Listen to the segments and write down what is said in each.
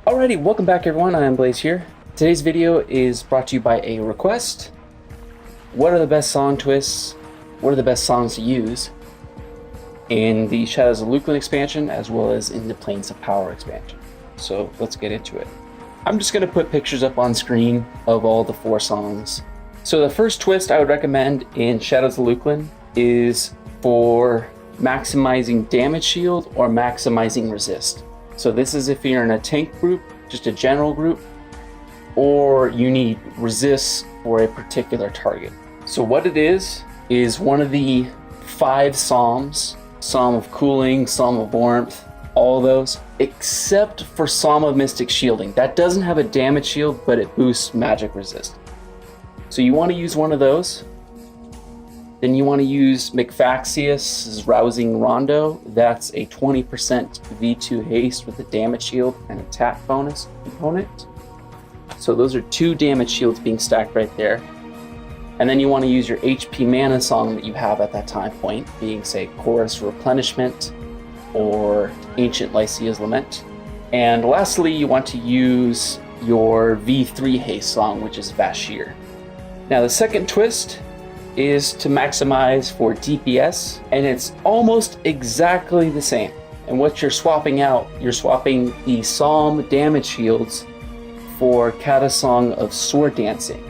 Alrighty, welcome back everyone, I am Blaze here. Today's video is brought to you by a request. What are the best song twists? What are the best songs to use in the Shadows of Luclin expansion as well as in the Plains of Power expansion? So let's get into it. I'm just going to put pictures up on screen of all the 4 songs. So the first twist I would recommend in Shadows of Luclin is for maximizing damage shield or maximizing resist. So this is if you're in a tank group, just a general group, or you need resist for a particular target. So what it is one of the 5 psalms, Psalm of Cooling, Psalm of Warmth, all those, except for Psalm of Mystic Shielding. That doesn't have a damage shield, but it boosts magic resist. So you want to use one of those. Then you want to use McFaxius' Rousing Rondo. That's a 20% V2 haste with a damage shield and attack bonus component. So those are 2 damage shields being stacked right there. And then you want to use your HP mana song that you have at that time point, being say Chorus Replenishment or Ancient Lycia's Lament. And lastly, you want to use your V3 haste song, which is Vashir. Now the second twist is to maximize for DPS, and it's almost exactly the same. And what you're swapping out, you're swapping the Psalm damage shields for Kata Song of Sword Dancing,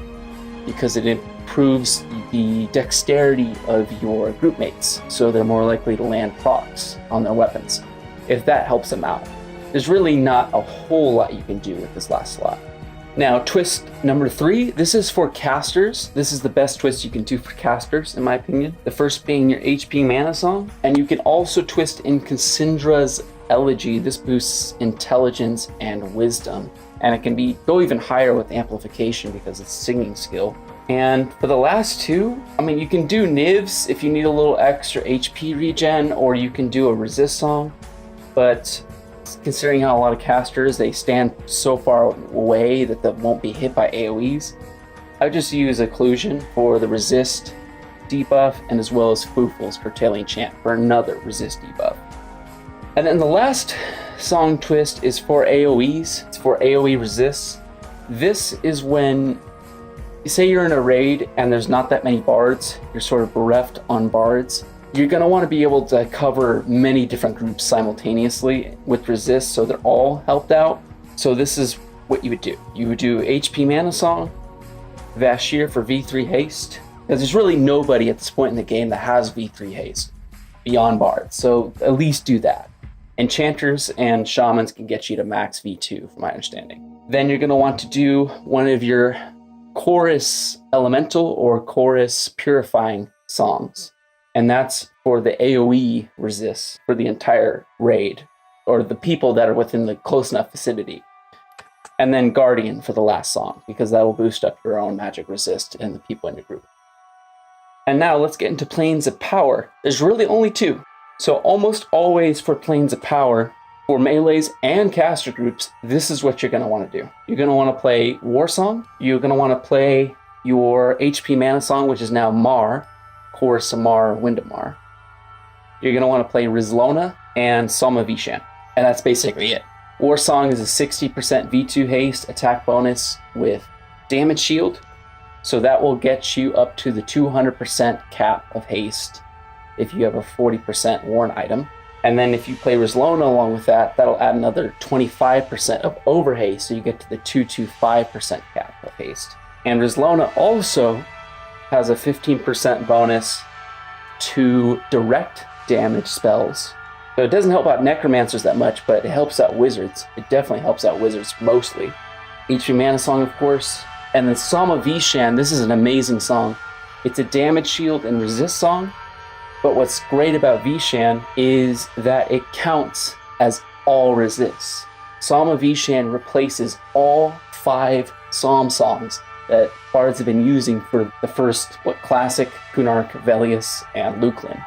because it improves the dexterity of your group mates, so they're more likely to land procs on their weapons, if that helps them out. There's really not a whole lot you can do with this last slot. Now, twist number 3, this is for casters. This is the best twist you can do for casters, in my opinion. The first being your HP mana song, and you can also twist in Cassandra's Elegy. This boosts intelligence and wisdom, and it can go even higher with amplification because it's singing skill. And for the last 2, I mean, you can do Nivs if you need a little extra HP regen, or you can do a resist song, but considering how a lot of casters, they stand so far away that they won't be hit by AoEs, I just use Occlusion for the resist debuff, and as well as Foofle's Curtailing Chant for another resist debuff. And then the last song twist is for AoEs. It's for AoE resists. This is when, say you're in a raid and there's not that many bards, you're sort of bereft on bards, you're going to want to be able to cover many different groups simultaneously with resist so they're all helped out. So this is what you would do. You would do HP mana song, Vashir for V3 haste, because there's really nobody at this point in the game that has V3 haste beyond bards, so at least do that. Enchanters and shamans can get you to max V2 from my understanding. Then you're going to want to do one of your chorus elemental or chorus purifying songs. And that's for the AoE resist for the entire raid, or the people that are within the close enough vicinity. And then Guardian for the last song, because that will boost up your own magic resist and the people in your group. And now let's get into Plains of Power. There's really only 2. So almost always for Plains of Power, for melees and caster groups, this is what you're going to want to do. You're going to want to play War Song. You're going to want to play your HP mana song, which is now Mar, Chorus Samar, Windamar. You're going to want to play Rizlona and Psalm of Vishan. And that's basically it. War Song is a 60% V2 haste attack bonus with damage shield. So that will get you up to the 200% cap of haste if you have a 40% worn item. And then if you play Rizlona along with that, that'll add another 25% of over haste, so you get to the 225% cap of haste. And Rizlona also has a 15% bonus to direct damage spells. So it doesn't help out necromancers that much, but it helps out wizards. It definitely helps out wizards mostly. HP mana song, of course. And then Psalm of Vishan, this is an amazing song. It's a damage shield and resist song. But what's great about Vishan is that it counts as all resists. Psalm of Vishan replaces all 5 psalm songs that bards have been using for the first, classic, Kunark, Velius, and Luclin.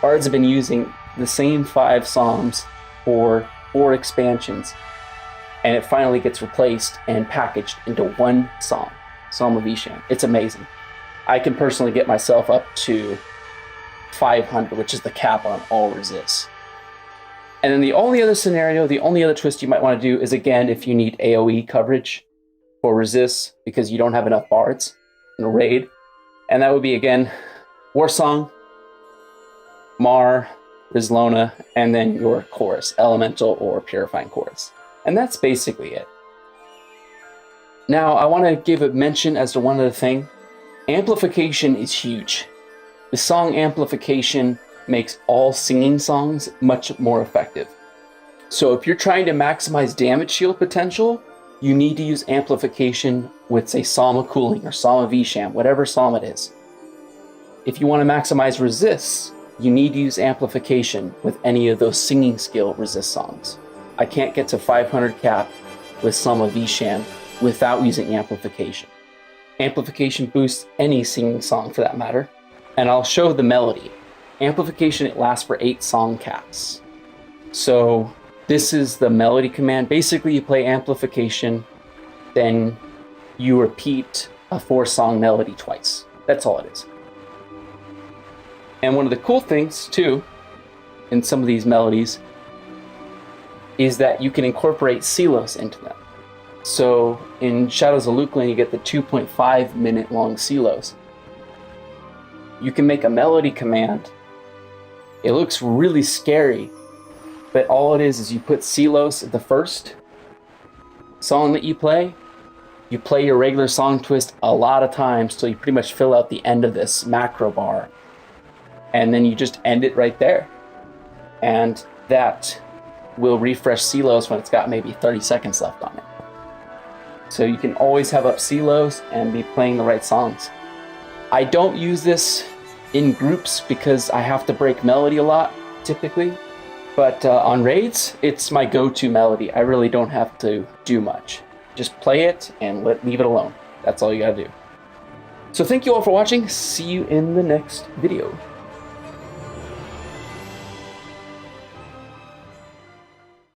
Bards have been using the same 5 psalms for 4 expansions, and it finally gets replaced and packaged into one song, Psalm of Vishan. It's amazing. I can personally get myself up to 500, which is the cap on all resists. And then the only other scenario, the only other twist you might want to do is, again, if you need AoE coverage for resists because you don't have enough bards in a raid. And that would be, again, Warsong, Mar, Rizlona, and then your chorus, Elemental or Purifying Chorus. And that's basically it. Now, I want to give a mention as to one other thing. Amplification is huge. The song amplification makes all singing songs much more effective. So if you're trying to maximize damage shield potential, you need to use amplification with, say, Psalm of Cooling or Psalm of Isham, whatever psalm it is. If you want to maximize resists, you need to use amplification with any of those singing skill resist songs. I can't get to 500 cap with Psalm of Isham without using amplification. Amplification boosts any singing song for that matter. And I'll show the melody. Amplification, it lasts for 8 song caps. So this is the melody command. Basically, you play amplification, then you repeat a 4-song melody twice. That's all it is. And one of the cool things, too, in some of these melodies, is that you can incorporate silos into them. So in Shadows of Luclin, you get the 2.5 minute long silos. You can make a melody command. It looks really scary, but all it is you put silos at the first song that you play your regular song twist a lot of times till you pretty much fill out the end of this macro bar. And then you just end it right there. And that will refresh silos when it's got maybe 30 seconds left on it. So you can always have up silos and be playing the right songs. I don't use this in groups because I have to break melody a lot, typically. But on raids, it's my go-to melody. I really don't have to do much. Just play it and leave it alone. That's all you gotta do. So thank you all for watching. See you in the next video.